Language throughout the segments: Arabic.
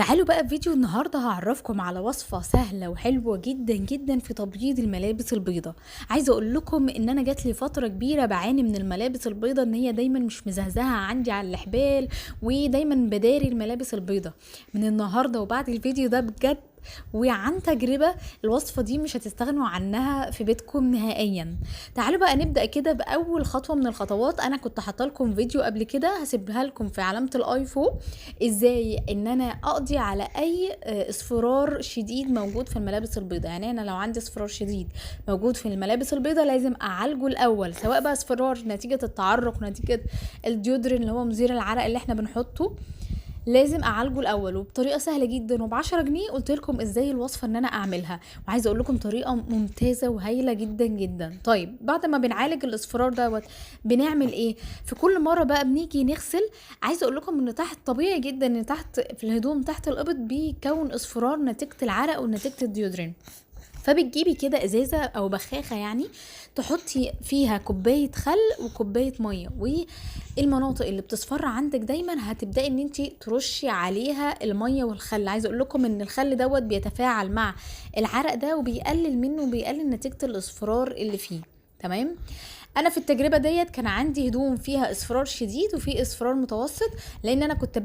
تعالوا بقى في فيديو النهاردة هعرفكم على وصفة سهلة وحلوة جدا جدا في تبييض الملابس البيضة. عايزة اقول لكم ان انا جات لي فترة كبيرة بعاني من الملابس البيضة، ان هي دايما مش مزهزهة عندي على الحبال، ودايما بداري الملابس البيضة. من النهاردة وبعد الفيديو ده بجد وعن تجربة الوصفة دي مش هتستغنوا عنها في بيتكم نهائيا. تعالوا بقى نبدأ كده بأول خطوة من الخطوات. أنا كنت حاطه لكم فيديو قبل كده هسيبها لكم في علامة الآي فوق، ازاي ان انا اقضي على اي اصفرار شديد موجود في الملابس البيضاء. يعني انا لو عندي اصفرار شديد موجود في الملابس البيضاء لازم اعالجه الاول، سواء بقى اصفرار نتيجة التعرق، نتيجة الديودرين اللي هو مزيل العرق اللي احنا بنحطه، لازم اعالجه الاول وبطريقه سهله جدا وب10 جنيه. قلت لكم ازاي الوصفه ان انا اعملها، وعايزه اقول لكم طريقه ممتازه وهايله جدا جدا. طيب بعد ما بنعالج الاصفرار دوت بنعمل ايه؟ في كل مره بقى بنيجي نغسل. عايزه اقول لكم ان تحت طبيعي جدا ان تحت في الهدوم تحت الابط بيكون اصفرار نتيجه العرق ونتيجه الديودرين. فبتجيبي كده ازازه او بخاخه، يعني تحطي فيها كوبايه خل وكوبايه ميه، والمناطق اللي بتصفر عندك دايما هتبداي ان انت ترشي عليها الميه والخل. عايزه اقول لكم ان الخل دوت بيتفاعل مع العرق ده وبيقلل منه وبيقلل نتيجه الاصفرار اللي فيه. تمام. انا في التجربه ديت كان عندي هدوم فيها اصفرار شديد وفي اصفرار متوسط، لان انا كنت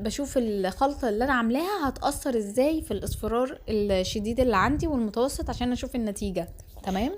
بشوف الخلطه اللي انا عاملاها هتاثر ازاي في الاصفرار الشديد اللي عندي والمتوسط عشان اشوف النتيجه. تمام.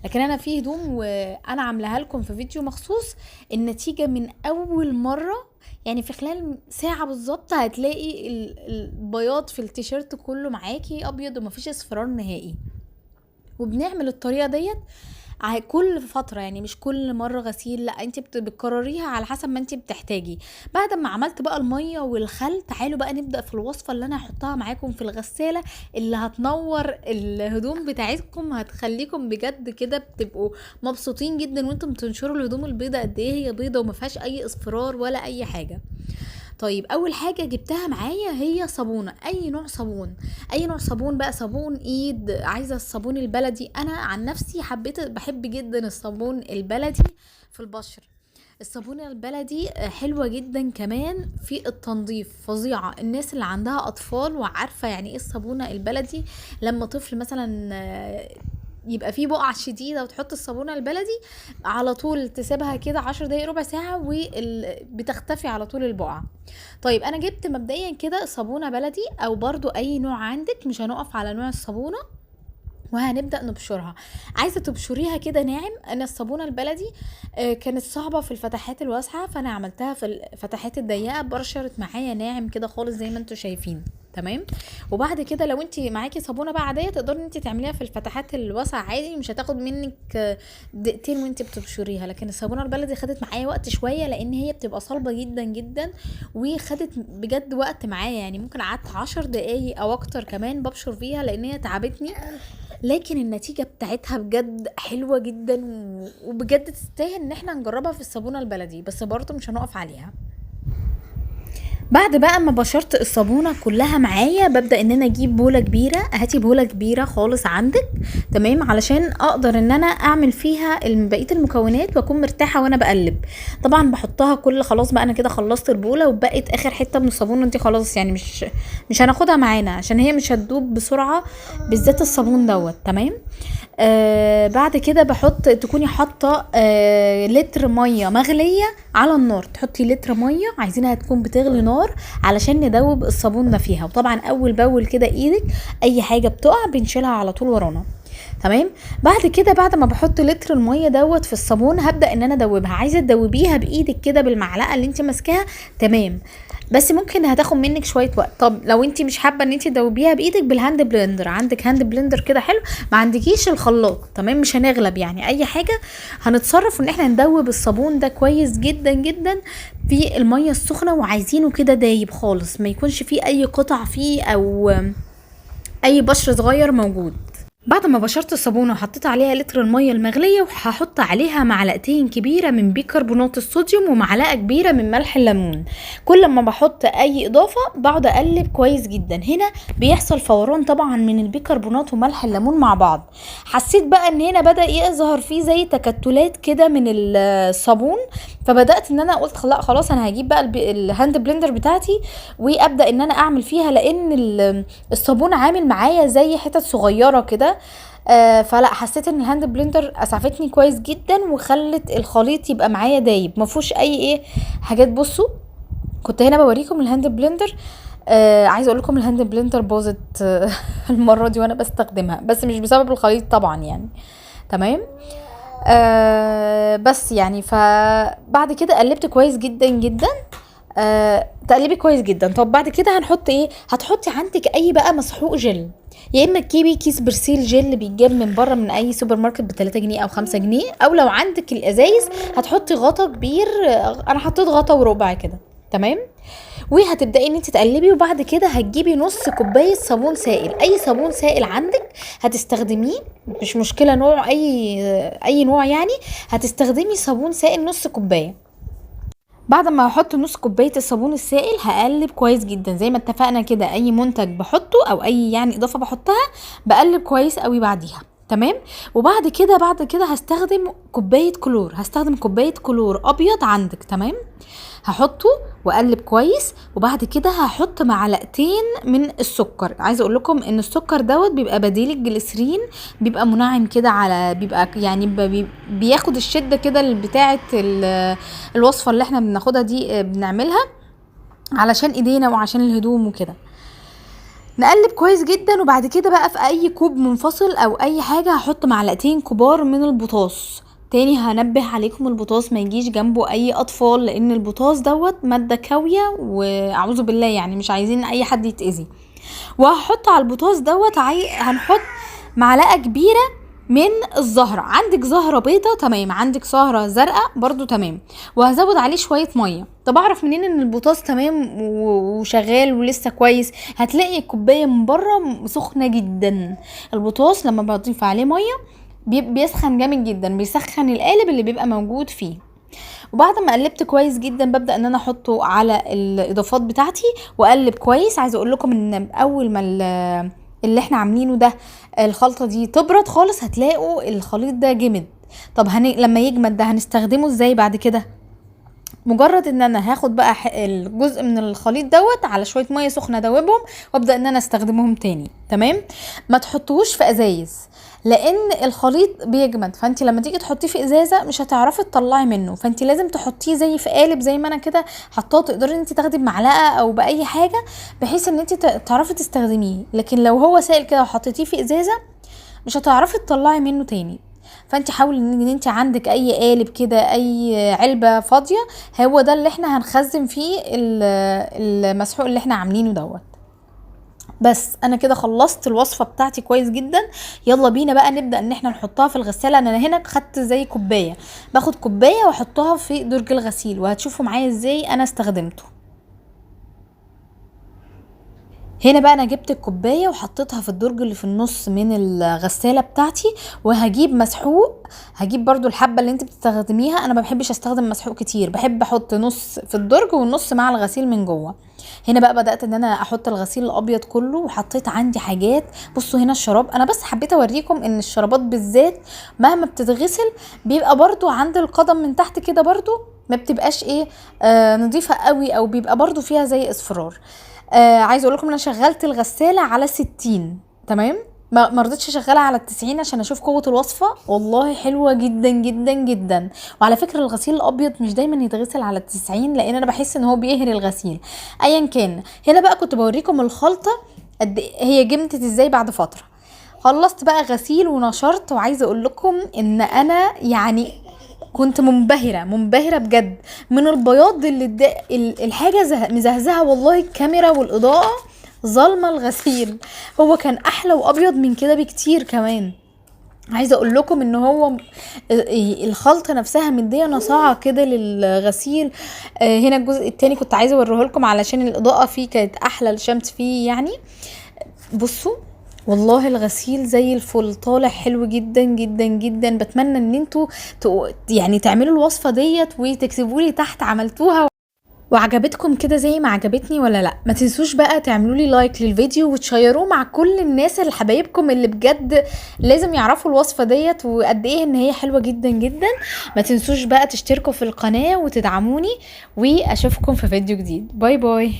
لكن انا في هدوم وانا عاملاها لكم في فيديو مخصوص، النتيجه من اول مره، يعني في خلال ساعة بالظبط هتلاقي البياض في التيشيرت كله معاكي ابيض ومفيش اصفرار نهائي. وبنعمل الطريقة ديت كل فترة، يعني مش كل مرة غسيل، لا انت بتكرريها على حسب ما انت بتحتاجي. بعد ما عملت بقى المية والخل، تعالوا بقى نبدأ في الوصفة اللي انا هحطها معاكم في الغسالة، اللي هتنور الهدوم بتاعتكم، هتخليكم بجد كده بتبقوا مبسوطين جدا وانتم بتنشروا الهدوم البيضة قد ايه هي بيضة وما فيهاش اي اصفرار ولا اي حاجة. طيب اول حاجه جبتها معايا هي صابونه، اي نوع صابون، اي نوع صابون بقى، صابون ايد، عايزه الصابون البلدي. انا عن نفسي بحب جدا الصابون البلدي في البشر. الصابونه البلدي حلوه جدا كمان في التنظيف، فظيعه. الناس اللي عندها اطفال وعارفه يعني ايه الصابونه البلدي، لما طفل مثلا يبقى فيه بقع شديده وتحط الصابونه البلدي على طول، تسيبها كده 10 دقايق ربع ساعه وبتختفي على طول البقعه. طيب انا جبت مبدئيا كده صابونه بلدي او برضو اي نوع عندك، مش هنقف على نوع الصابونه، وهنبدأ نبشرها. عايزة تبشريها كده ناعم. انا الصابونة البلدي كانت صعبة في الفتحات الواسعة، فانا عملتها في الفتحات الضيقة، برشرت معايا ناعم كده خالص زي ما انتوا شايفين. تمام. وبعد كده لو انت معاكي صابونه بقى عاديه تقدري انت تعمليها في الفتحات الواسعه عادي، مش هتاخد منك دقيقتين وانت بتبشريها. لكن الصابونه البلدي خدت معايا وقت شويه لان هي بتبقى صلبه جدا جدا، وخدت بجد وقت معايا، يعني ممكن قعدت 10 دقايق او اكتر كمان ببشر فيها لان هي تعبتني. لكن النتيجة بتاعتها بجد حلوة جدا وبجد تستاهل ان احنا نجربها في الصابونة البلدي، بس برضه مش هنقف عليها. بعد بقى ما بشرت الصابونه كلها معايا ببدا ان انا اجيب بوله كبيره. هاتي بوله كبيره خالص عندك، تمام، علشان اقدر ان انا اعمل فيها بقيه المكونات واكون مرتاحه وانا بقلب. طبعا بحطها خلاص بقى انا كده خلصت البوله وبقت اخر حته من الصابونه دي خلاص، يعني مش هناخدها معانا عشان هي مش هتدوب بسرعه، بالذات الصابون دوت. تمام. بعد كده تكوني حاطه لتر ميه مغليه على النار. تحطي لتر ميه عايزينها تكون بتغلي نار علشان ندوب الصابون ده فيها. وطبعا اول باول كده ايدك اي حاجه بتقع بنشيلها على طول ورانا. تمام. بعد كده بعد ما بحط لتر الميه دوت في الصابون هبدا ان انا ادوبها. عايزه تدوبيها بايدك كده بالمعلقه اللي انت ماسكاها، تمام، بس ممكن هتاخد منك شويه وقت. طب لو انت مش حابه ان انت تدوبيها بايدك، بالهاند بلندر، عندك هاند بلندر كده حلو، ما عندكيش الخلاط، تمام، مش هنغلب يعني اي حاجه، هنتصرف ان احنا ندوب الصابون ده كويس جدا جدا في الميه السخنه، وعايزينه كده دايب خالص، ما يكونش فيه اي قطع فيه او اي بشر صغير موجود. بعد ما بشرت الصابونة وحطيت عليها لتر المية المغلية، وهحط عليها معلقتين كبيرة من بيكربونات الصوديوم ومعلقة كبيرة من ملح الليمون. كل ما بحط اي اضافة بقعد اقلب كويس جدا. هنا بيحصل فوران طبعا من البيكربونات وملح الليمون مع بعض. حسيت بقى ان هنا بدأ يظهر فيه زي تكتلات كده من الصابون، فبدأت ان انا قلت لا خلاص انا هجيب بقى الهاند بلندر بتاعتي وابدأ ان انا اعمل فيها، لان الصابون عامل معايا زي حتت صغيرة كده. فلا حسيت ان الهاند بلندر اسعفتني كويس جدا وخلت الخليط يبقى معايا دايب ما فيهوش اي حاجات. بصوا كنت هنا بوريكم الهاند بلندر. عايزه اقول لكم الهاند بلندر باظت المره دي وانا بستخدمها، بس مش بسبب الخليط طبعا يعني. تمام. بس يعني فبعد كده قلبت كويس جدا جدا. تقلبي كويس جدا. طب بعد كده هنحط ايه؟ هتحطي عندك اي بقى مسحوق جل، يا اما تجيبي كيس برسيل جل بيتجاب من بره من اي سوبر ماركت ب3 جنيه او 5 جنيه، او لو عندك الازايز هتحطي غطا كبير. انا حطيت غطا وربع كده. تمام. وهتبداي ان انت تقلبي، وبعد كده هتجيبي نص كوبايه صابون سائل، اي صابون سائل عندك هتستخدميه، مش مشكله نوع، اي نوع يعني. هتستخدمي صابون سائل نص كوبايه. بعد ما احط نص كوبايه الصابون السائل هقلب كويس جدا زي ما اتفقنا كده. اي منتج بحطه او اي يعني اضافه بحطها بقلب كويس قوي بعديها. تمام. بعد كده هستخدم كوبايه كلور، هستخدم كوبايه كلور ابيض عندك. تمام. هحطه واقلب كويس، وبعد كده هحط معلقتين من السكر. عايزه اقول لكم ان السكر دوت بيبقى بديل الجليسرين، بيبقى منعم كده على، بيبقى يعني بياخد الشده كده بتاعه الوصفه اللي احنا بناخدها دي بنعملها علشان ايدينا وعشان الهدوم وكده. نقلب كويس جدا. وبعد كده بقى في اي كوب منفصل او اي حاجه هحط معلقتين كبار من البوتاص. تاني هنبه عليكم البوتاص ما يجيش جنبه اي اطفال، لان البوتاص دوت ماده كاويه واعوذ بالله يعني مش عايزين اي حد يتاذي. وهحط على البوتاص دوت هنحط معلقه كبيره من الزهرة. عندك زهرة بيضة تمام، عندك زهرة زرقاء برضو تمام. وهزود عليه شوية مية. طب اعرف منين ان البوتاص تمام وشغال ولسه كويس؟ هتلاقي الكوباية من بره سخنة جدا. البوتاص لما بضيف عليه مية بيسخن جامد جدا، بيسخن القالب اللي بيبقى موجود فيه. وبعد ما قلبت كويس جدا ببدأ ان انا احطه على الاضافات بتاعتي واقلب كويس. عايزه اقول لكم ان اول ما اللي احنا عاملينه ده الخلطه دي تبرد خالص هتلاقوا الخليط ده جمد. طب لما يجمد ده هنستخدمه ازاي بعد كده؟ مجرد ان انا هاخد بقى الجزء من الخليط دوت على شويه ميه سخنه ادوبهم وابدا ان انا استخدمهم تاني. تمام. ما تحطوش في ازايز لان الخليط بيجمد، فانت لما تيجي تحطيه في ازازه مش هتعرفي تطلعي منه، فانت لازم تحطيه زي في قالب زي ما انا كده حطاه. تقدري ان انت تاخدي بمعلقه او باي حاجه بحيث ان انت تعرفي تستخدميه. لكن لو هو سائل كده وحطيتيه في ازازه مش هتعرفي تطلعي منه تاني. فانت حاولي ان انت عندك اي قالب كده، اي علبه فاضيه، هو ده اللي احنا هنخزن فيه المسحوق اللي احنا عاملينه دوت. بس انا كده خلصت الوصفه بتاعتي كويس جدا. يلا بينا بقى نبدا ان احنا نحطها في الغساله. انا هنا خدت زي كوبايه، باخد كوبايه واحطها في درج الغسيل وهتشوفوا معايا ازاي انا استخدمته. هنا بقى انا جبت الكوبايه وحطيتها في الدرج اللي في النص من الغساله بتاعتي، وهجيب مسحوق. هجيب برضو الحبه اللي انت بتستخدميها، انا ما بحبش استخدم مسحوق كتير، بحب احط نص في الدرج والنص مع الغسيل من جوه. هنا بقى بدات ان انا احط الغسيل الابيض كله، وحطيت عندي حاجات. بصوا هنا الشراب، انا بس حبيت اوريكم ان الشرابات بالذات مهما بتتغسل بيبقى برضو عند القدم من تحت كده برضو ما بتبقاش نظيفه قوي، او بيبقى برضو فيها زي اصفرار. عايزه اقول لكم انا شغلت الغساله على 60. تمام. ما رضيتش اشغلها على 90 عشان اشوف قوه الوصفه. والله حلوه جدا جدا جدا. وعلى فكره الغسيل الابيض مش دايما يتغسل على 90 لان انا بحس ان هو بيهري الغسيل. ايا كان. هنا بقى كنت بوريكم الخلطه قد هي جمدت ازاي بعد فتره. خلصت بقى غسيل ونشرت، وعايزه اقول لكم ان انا يعني كنت منبهرة بجد من البياض اللي الحاجة مزهزهة. والله الكاميرا والإضاءة ظلمة الغسيل، هو كان أحلى وأبيض من كده بكتير كمان. عايزة أقول لكم إن هو الخلطة نفسها مدية نصاعة كده للغسيل. هنا الجزء التاني كنت عايزة أوريه لكم علشان الإضاءة فيه كانت أحلى، الشمس فيه يعني. بصوا والله الغسيل زي الفل، طالع حلو جدا جدا جدا. بتمنى ان انتوا يعني تعملوا الوصفة ديت وتكتبوا لي تحت عملتوها وعجبتكم كده زي ما عجبتني ولا لا. ما تنسوش بقى تعملوا لي لايك للفيديو وتشيروه مع كل الناس اللي حبايبكم اللي بجد لازم يعرفوا الوصفة ديت وقد ايه ان هي حلوة جدا جدا. ما تنسوش بقى تشتركوا في القناة وتدعموني، واشوفكم في فيديو جديد. باي باي.